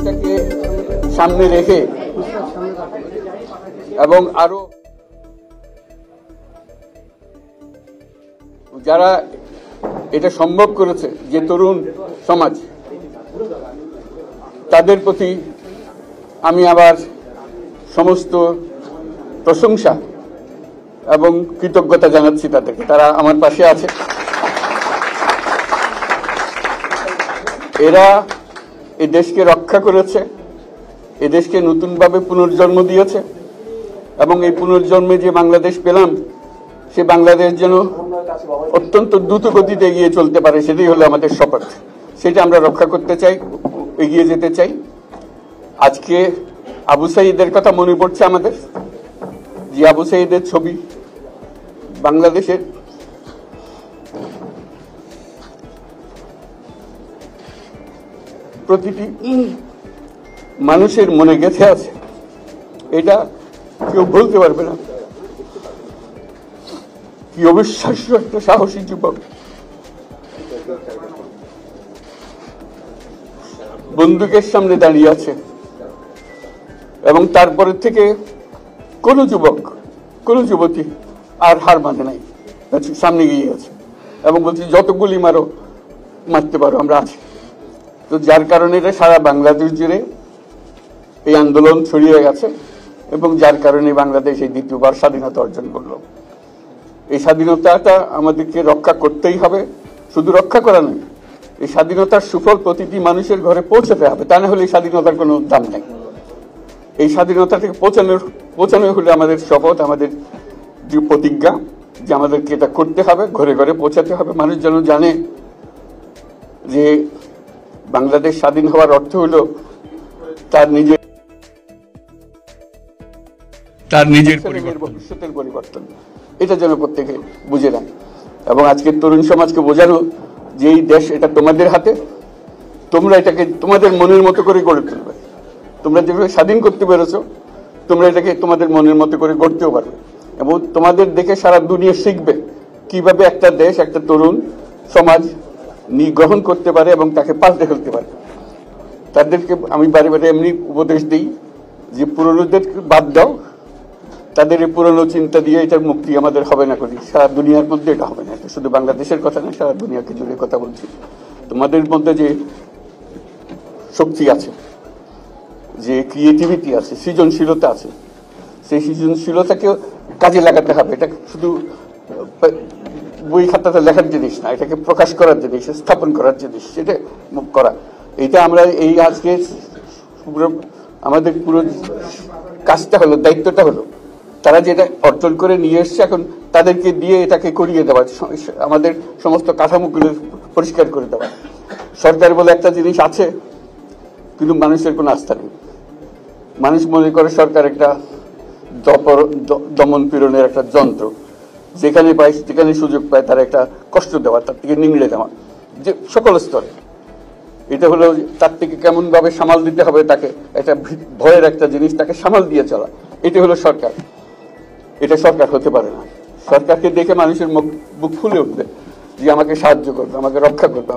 এটাকে সামনে রেখে এবং আরো যারা এটা সম্ভব করেছে, যে তরুণ সমাজ, তাদের প্রতি আমি আবার সমস্ত প্রশংসা এবং কৃতজ্ঞতা জানাচ্ছি তাদেরকে। তারা আমার পাশে আছে। এরা এই দেশকে রক্ষা করেছে, এই দেশকে নতুনভাবে পুনর্জন্ম দিয়েছে এবং এই পুনর্জন্মে যে বাংলাদেশ পেলাম, সে বাংলাদেশ যেন অত্যন্ত দ্রুত গতিতে এগিয়ে চলতে পারে, সেটাই হলো আমাদের শপথ। সেটা আমরা রক্ষা করতে চাই, এগিয়ে যেতে চাই। আজকে আবু সাঈদের কথা মনে পড়ছে আমাদের, যে আবু সাঈদের ছবি বাংলাদেশের প্রতিটি মানুষের মনে গেঁথে আছে, এটা কেউ বলতে পারবে না। কি অবিশ্বাস্য একটা সাহসী যুবক, বন্দুকের সামনে দাঁড়িয়ে আছে এবং তারপরে থেকে কোনো যুবক, কোনো যুবতী আর হার মানে নাই, সামনে গিয়ে আছে এবং বলছি যত গুলি মারো, মারতে পারো, আমরা আছি। তো যার কারণে এটা সারা বাংলাদেশ জুড়ে এই আন্দোলন ছড়িয়ে গেছে এবং যার কারণে বাংলাদেশ এই দ্বিতীয়বার স্বাধীনতা অর্জন করলো। এই স্বাধীনতাটা আমাদেরকে রক্ষা করতেই হবে। শুধু রক্ষা করা নয়, এই স্বাধীনতার সুফল প্রতিটি মানুষের ঘরে পৌঁছাতে হবে, তা না হলে এই স্বাধীনতার কোনো দাম নেই। এই স্বাধীনতা থেকে পৌঁছানো হলে আমাদের শপথ, আমাদের যে প্রতিজ্ঞা, যে আমাদেরকে এটা করতে হবে, ঘরে ঘরে পৌঁছাতে হবে। মানুষ যেন জানে যে বাংলাদেশ স্বাধীন হওয়ার অর্থ হলো তার নিজের ভবিষ্যতের পরিবর্তন। এটা যেন প্রত্যেকে বুঝে নেয় এবং আজকের তরুণ সমাজকে বোঝানো যে এই দেশ এটা তোমাদের হাতে, তোমরা এটাকে তোমাদের মনের মতো করে গড়ে তুলবে। তোমরা যেভাবে স্বাধীন করতে পেরেছো, তোমরা এটাকে তোমাদের মনের মতো করে গড়তেও পারবে এবং তোমাদের দেখে সারা দুনিয়া শিখবে কিভাবে একটা দেশ, একটা তরুণ সমাজ গ্রহণ করতে পারে এবং তাকে পাল্টে ফেলতে পারে। তাদেরকে আমি বারে বারে এমনি উপদেশ দিই যে পুরনোদের বাদ দাও, তাদের এই পুরনো চিন্তা দিয়ে এটার মুক্তি আমাদের হবে না করি, সারা দুনিয়ার মধ্যে এটা হবে না। এটা শুধু বাংলাদেশের কথা না, সারা দুনিয়াকে জুড়ে কথা বলছি। তোমাদের মধ্যে যে শক্তি আছে, যে ক্রিয়েটিভিটি আছে, সৃজনশীলতা আছে, সেই সৃজনশীলতাকেও কাজে লাগাতে হবে। এটা শুধু বই খাতাতে লেখার জিনিস না, এটাকে প্রকাশ করার জিনিস, স্থাপন করার জিনিস, সেটা করা। এটা আমরা এই আজকে আমাদের পুরো কাজটা হলো, দায়িত্বটা হলো, তারা যেটা অর্জন করে নিয়ে এসছে, এখন তাদেরকে দিয়ে এটাকে করিয়ে দেওয়া, আমাদের সমস্ত কাঠামোগুলো পরিষ্কার করে দেওয়া। সরকার বলে একটা জিনিস আছে, কিন্তু মানুষের কোনো আস্থা নেই। মানুষ মনে করে সরকার একটা দমন পীড়নের একটা যন্ত্র, যেখানে পায়, যেখানে সুযোগ পায় তারা একটা কষ্ট দেওয়া, তার থেকে নিংড়ে দেওয়া, যে সকল স্তরে। এটা হলো তার থেকে কেমন ভাবে সামাল দিতে হবে তাকে, একটা ভয়ের একটা জিনিস, তাকে সামাল দিয়ে চলা। এটা হলো সরকার। এটা সরকার হতে পারে না। সরকারকে দেখে মানুষের বুক ফুলে উঠবে যে আমাকে সাহায্য করবে, আমাকে রক্ষা করবে,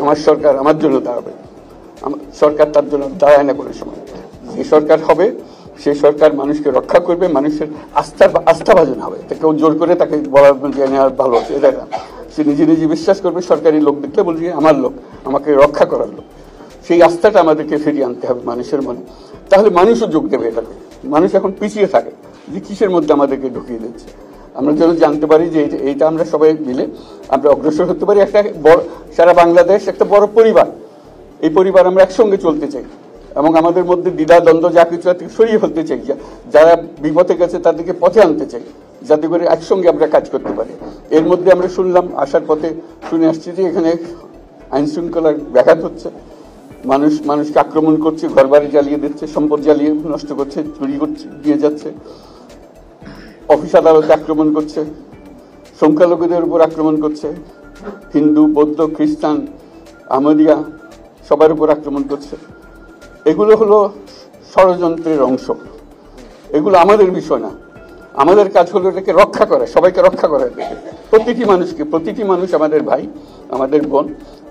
আমার সরকার আমার জন্য দাঁড়াবে। সরকার তার জন্য দাঁড়ায় না কোনো সময়। যে সরকার হবে, সেই সরকার মানুষকে রক্ষা করবে, মানুষের আস্থাভাজন হবে। কেউ জোর করে তাকে বলার নেওয়ার ভালো আছে এটা না। সে নিজে নিজে বিশ্বাস করবে, সরকারি লোক দেখলে বলছে আমার লোক, আমাকে রক্ষা করার লোক। সেই আস্থাটা আমাদেরকে ফিরিয়ে আনতে হবে মানুষের মনে, তাহলে মানুষও যোগ দেবে এটাকে। মানুষ এখন পিছিয়ে থাকে যে কিসের মধ্যে আমাদেরকে ঢুকিয়ে দিচ্ছে। আমরা যেন জানতে পারি যে এইটা আমরা সবাই মিলে আমরা অগ্রসর হতে পারি। একটা বড়, সারা বাংলাদেশ একটা বড় পরিবার, এই পরিবার আমরা একসঙ্গে চলতে চাই এবং আমাদের মধ্যে দ্বিধা দ্বন্দ্ব যা কিছু সরিয়ে ফেলতে চাই। যারা বিপথে গেছে তাদেরকে পথে আনতে চাই, যাতে করে একসঙ্গে আমরা কাজ করতে পারি। এর মধ্যে আমরা শুনলাম, আসার পথে শুনে আসছি যে এখানে আইন শৃঙ্খলার ব্যাঘাত হচ্ছে, মানুষকে আক্রমণ করছে, ঘরবাড়ি জ্বালিয়ে দিচ্ছে, সম্পদ জ্বালিয়ে নষ্ট করছে, চুরি করছে, দিয়ে যাচ্ছে, অফিস আদালতে আক্রমণ করছে, সংখ্যালঘুদের উপর আক্রমণ করছে, হিন্দু, বৌদ্ধ, খ্রিস্টান, আহমদিয়া সবার উপর আক্রমণ করছে। এগুলো হলো ষড়যন্ত্রের অংশ। এগুলো আমাদের বিষয় না। আমাদের কাজ হলো এটাকে রক্ষা করা, সবাইকে রক্ষা করা, প্রতিটি মানুষকে, প্রতিটি মানুষ আমাদের ভাই, আমাদের বোন,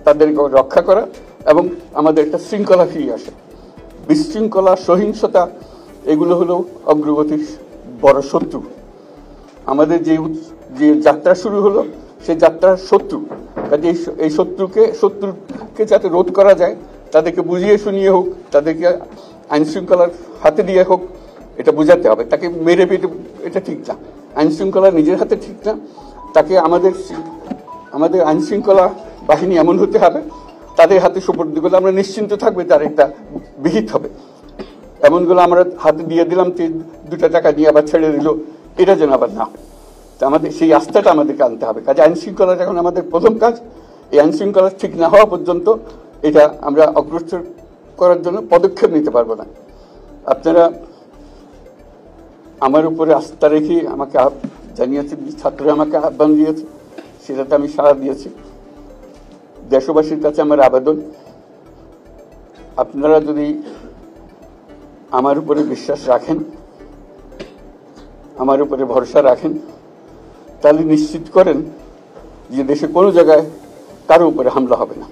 তাদেরকে রক্ষা করা এবং আমাদের একটা শৃঙ্খলা ফিরিয়ে আসে। বিশৃঙ্খলা, সহিংসতা, এগুলো হলো অগ্রগতির বড় শত্রু। আমাদের যে যাত্রা শুরু হলো সেই যাত্রার শত্রু, কাজে এই শত্রুকে যাতে রোধ করা যায়, তাদেরকে বুঝিয়ে শুনিয়ে হোক, তাদেরকে আইন শৃঙ্খলার হাতে দিয়ে হোক, এটা বোঝাতে হবে। তাকে মেরে পেটে এটা ঠিক না, আইন শৃঙ্খলা নিজের হাতে ঠিক না। তাকে আমাদের আইন শৃঙ্খলা বাহিনী এমন হতে হবে, তাদের হাতে সুপর্দ করলে আমরা নিশ্চিন্ত থাকবে তার একটা বিহিত হবে। এমনগুলো আমরা হাতে দিয়ে দিলাম, 2 টাকা নিয়ে আবার ছেড়ে দিল, এটা যেন আবার না। আমাদের সেই আস্থাটা আমাদেরকে আনতে হবে। কাজে আইন শৃঙ্খলাটা এখন আমাদের প্রথম কাজ। এই আইন শৃঙ্খলা ঠিক না হওয়া পর্যন্ত এটা আমরা অগ্রসর করার জন্য পদক্ষেপ নিতে পারবো না। আপনারা আমার উপরে আস্থা রেখে আমাকে জানিয়েছে, ছাত্ররা আমাকে আহ্বান দিয়েছে, সেটাতে আমি সাড়া দিয়েছি। দেশবাসীর কাছে আমার আবেদন, আপনারা যদি আমার উপরে বিশ্বাস রাখেন, আমার উপরে ভরসা রাখেন, তাহলে নিশ্চিত করেন যে দেশে কোনো জায়গায় কারো উপরে হামলা হবে না।